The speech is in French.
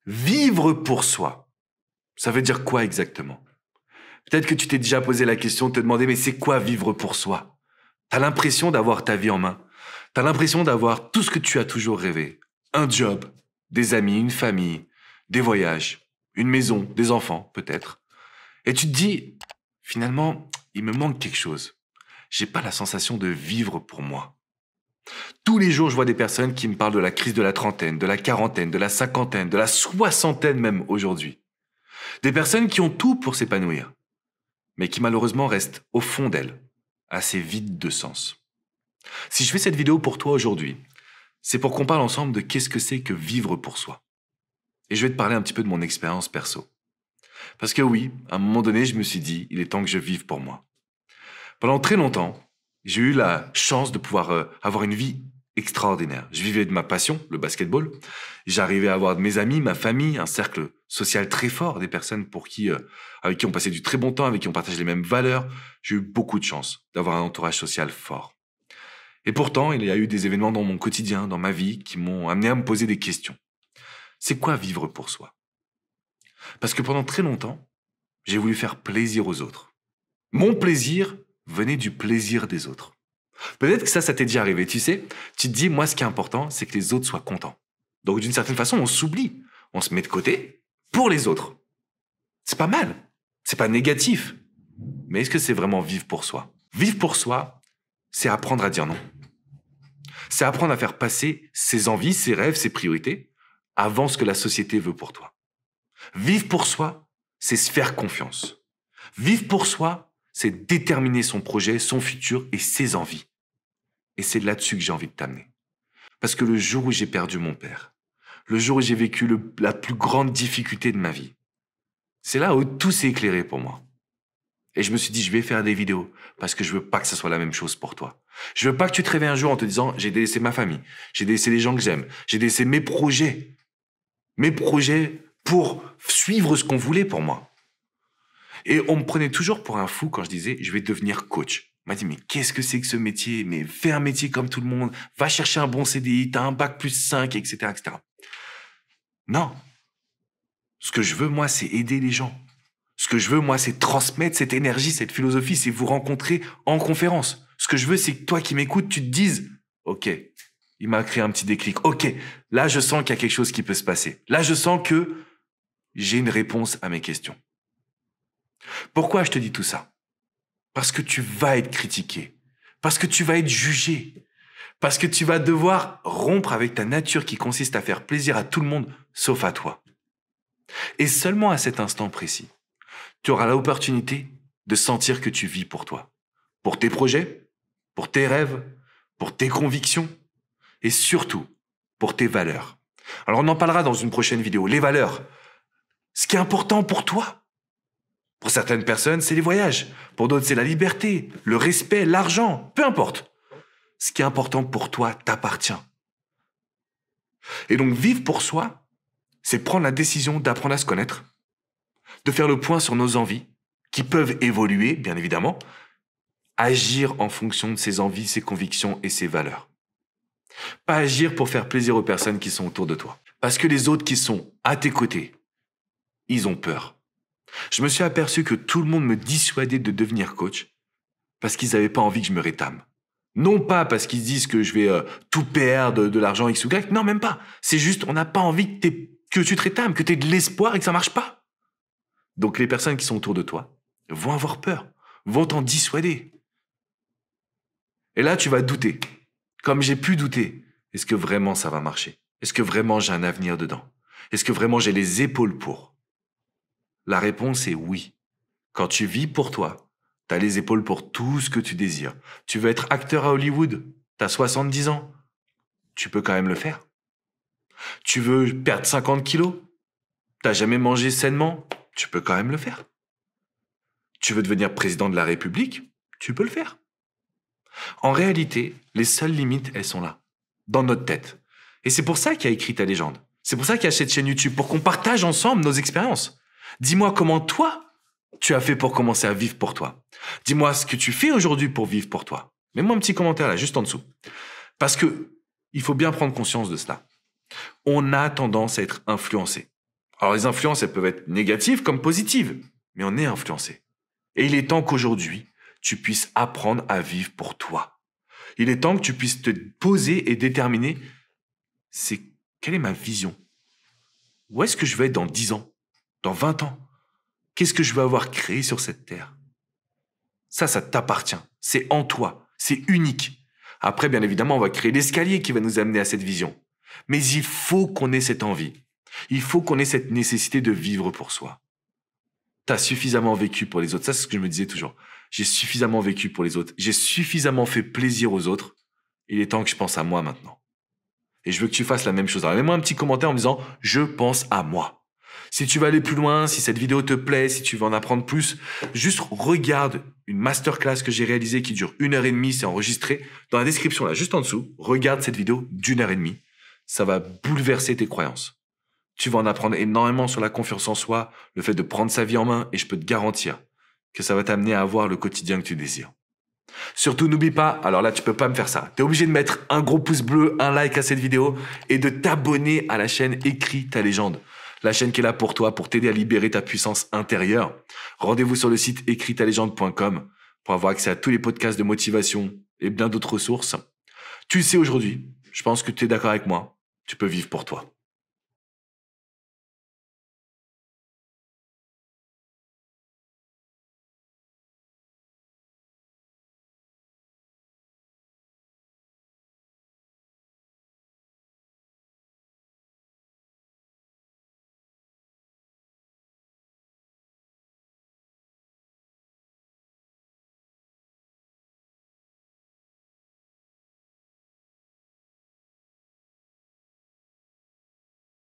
Vivre pour soi, ça veut dire quoi exactement? Peut-être que tu t'es déjà posé la question de te demander, mais c'est quoi vivre pour soi? T'as l'impression d'avoir ta vie en main. T'as l'impression d'avoir tout ce que tu as toujours rêvé. Un job, des amis, une famille, des voyages, une maison, des enfants, peut-être. Et tu te dis, finalement, il me manque quelque chose. J'ai pas la sensation de vivre pour moi. Tous les jours, je vois des personnes qui me parlent de la crise de la trentaine, de la quarantaine, de la cinquantaine, de la soixantaine même aujourd'hui. Des personnes qui ont tout pour s'épanouir, mais qui malheureusement restent au fond d'elles, assez vides de sens. Si je fais cette vidéo pour toi aujourd'hui, c'est pour qu'on parle ensemble de qu'est-ce que c'est que vivre pour soi. Et je vais te parler un petit peu de mon expérience perso. Parce que oui, à un moment donné, je me suis dit, il est temps que je vive pour moi. Pendant très longtemps, j'ai eu la chance de pouvoir avoir une vie extraordinaire. Je vivais de ma passion, le basketball. J'arrivais à avoir de mes amis, ma famille, un cercle social très fort, des personnes avec qui on passait du très bon temps, avec qui on partage les mêmes valeurs. J'ai eu beaucoup de chance d'avoir un entourage social fort. Et pourtant, il y a eu des événements dans mon quotidien, dans ma vie, qui m'ont amené à me poser des questions. C'est quoi vivre pour soi? Parce que pendant très longtemps, j'ai voulu faire plaisir aux autres. Mon plaisir venait du plaisir des autres. Peut-être que ça t'est déjà arrivé, tu sais. Tu te dis, moi, ce qui est important, c'est que les autres soient contents. Donc, d'une certaine façon, on s'oublie. On se met de côté pour les autres. C'est pas mal. C'est pas négatif. Mais est-ce que c'est vraiment vivre pour soi? Vivre pour soi, c'est apprendre à dire non. C'est apprendre à faire passer ses envies, ses rêves, ses priorités avant ce que la société veut pour toi. Vivre pour soi, c'est se faire confiance. Vivre pour soi, c'est déterminer son projet, son futur et ses envies. Et c'est là-dessus que j'ai envie de t'amener. Parce que le jour où j'ai perdu mon père, le jour où j'ai vécu la plus grande difficulté de ma vie, c'est là où tout s'est éclairé pour moi. Et je me suis dit, je vais faire des vidéos parce que je veux pas que ça soit la même chose pour toi. Je veux pas que tu te réveilles un jour en te disant, j'ai délaissé ma famille, j'ai délaissé les gens que j'aime, j'ai délaissé mes projets pour suivre ce qu'on voulait pour moi. Et on me prenait toujours pour un fou quand je disais, je vais devenir coach. On m'a dit, mais qu'est-ce que c'est que ce métier? Mais fais un métier comme tout le monde, va chercher un bon CDI, t'as un bac plus 5, etc., etc. Non. Ce que je veux, moi, c'est aider les gens. Ce que je veux, moi, c'est transmettre cette énergie, cette philosophie, c'est vous rencontrer en conférence. Ce que je veux, c'est que toi qui m'écoutes, tu te dises, OK, il m'a créé un petit déclic. OK, là, je sens qu'il y a quelque chose qui peut se passer. Là, je sens que j'ai une réponse à mes questions. Pourquoi je te dis tout ça? Parce que tu vas être critiqué. Parce que tu vas être jugé. Parce que tu vas devoir rompre avec ta nature qui consiste à faire plaisir à tout le monde, sauf à toi. Et seulement à cet instant précis, tu auras l'opportunité de sentir que tu vis pour toi. Pour tes projets, pour tes rêves, pour tes convictions et surtout pour tes valeurs. Alors on en parlera dans une prochaine vidéo. Les valeurs, ce qui est important pour toi. Pour certaines personnes, c'est les voyages. Pour d'autres, c'est la liberté, le respect, l'argent, peu importe. Ce qui est important pour toi t'appartient. Et donc vivre pour soi, c'est prendre la décision d'apprendre à se connaître, de faire le point sur nos envies, qui peuvent évoluer, bien évidemment, agir en fonction de ses envies, ses convictions et ses valeurs. Pas agir pour faire plaisir aux personnes qui sont autour de toi. Parce que les autres qui sont à tes côtés, ils ont peur. Je me suis aperçu que tout le monde me dissuadait de devenir coach parce qu'ils n'avaient pas envie que je me rétame. Non pas parce qu'ils disent que je vais tout perdre, de l'argent X ou Y, non même pas. C'est juste, on n'a pas envie que tu te rétames, que tu aies de l'espoir et que ça marche pas. Donc les personnes qui sont autour de toi vont avoir peur, vont t'en dissuader. Et là, tu vas douter. Comme j'ai pu douter, est-ce que vraiment ça va marcher? Est-ce que vraiment j'ai un avenir dedans? Est-ce que vraiment j'ai les épaules pour? La réponse est oui. Quand tu vis pour toi, tu as les épaules pour tout ce que tu désires. Tu veux être acteur à Hollywood, tu as 70 ans, tu peux quand même le faire. Tu veux perdre 50 kilos, t'as jamais mangé sainement, tu peux quand même le faire. Tu veux devenir président de la République, tu peux le faire. En réalité, les seules limites, elles sont là, dans notre tête. Et c'est pour ça qu'il y a écrit ta légende. C'est pour ça qu'il y a cette chaîne YouTube, pour qu'on partage ensemble nos expériences. Dis-moi comment toi, tu as fait pour commencer à vivre pour toi. Dis-moi ce que tu fais aujourd'hui pour vivre pour toi. Mets-moi un petit commentaire là, juste en dessous. Parce que il faut bien prendre conscience de cela. On a tendance à être influencé. Alors les influences, elles peuvent être négatives comme positives, mais on est influencé. Et il est temps qu'aujourd'hui, tu puisses apprendre à vivre pour toi. Il est temps que tu puisses te poser et déterminer, quelle est ma vision? Où est-ce que je vais être dans 10 ans? Dans 20 ans? Qu'est-ce que je vais avoir créé sur cette terre? Ça t'appartient. C'est en toi. C'est unique. Après, bien évidemment, on va créer l'escalier qui va nous amener à cette vision. Mais il faut qu'on ait cette envie. Il faut qu'on ait cette nécessité de vivre pour soi. Tu as suffisamment vécu pour les autres. Ça, c'est ce que je me disais toujours. J'ai suffisamment vécu pour les autres. J'ai suffisamment fait plaisir aux autres. Il est temps que je pense à moi maintenant. Et je veux que tu fasses la même chose. Alors, mets-moi un petit commentaire en me disant « Je pense à moi ». Si tu veux aller plus loin, si cette vidéo te plaît, si tu veux en apprendre plus, juste regarde une masterclass que j'ai réalisée qui dure 1h30, c'est enregistré. Dans la description, là, juste en dessous, regarde cette vidéo d'1h30. Ça va bouleverser tes croyances. Tu vas en apprendre énormément sur la confiance en soi, le fait de prendre sa vie en main, et je peux te garantir que ça va t'amener à avoir le quotidien que tu désires. Surtout, n'oublie pas, alors là, tu peux pas me faire ça. Tu es obligé de mettre un gros pouce bleu, un like à cette vidéo et de t'abonner à la chaîne Écris ta légende. La chaîne qui est là pour toi, pour t'aider à libérer ta puissance intérieure. Rendez-vous sur le site écristalegende.com pour avoir accès à tous les podcasts de motivation et bien d'autres ressources. Tu le sais aujourd'hui, je pense que tu es d'accord avec moi, tu peux vivre pour toi.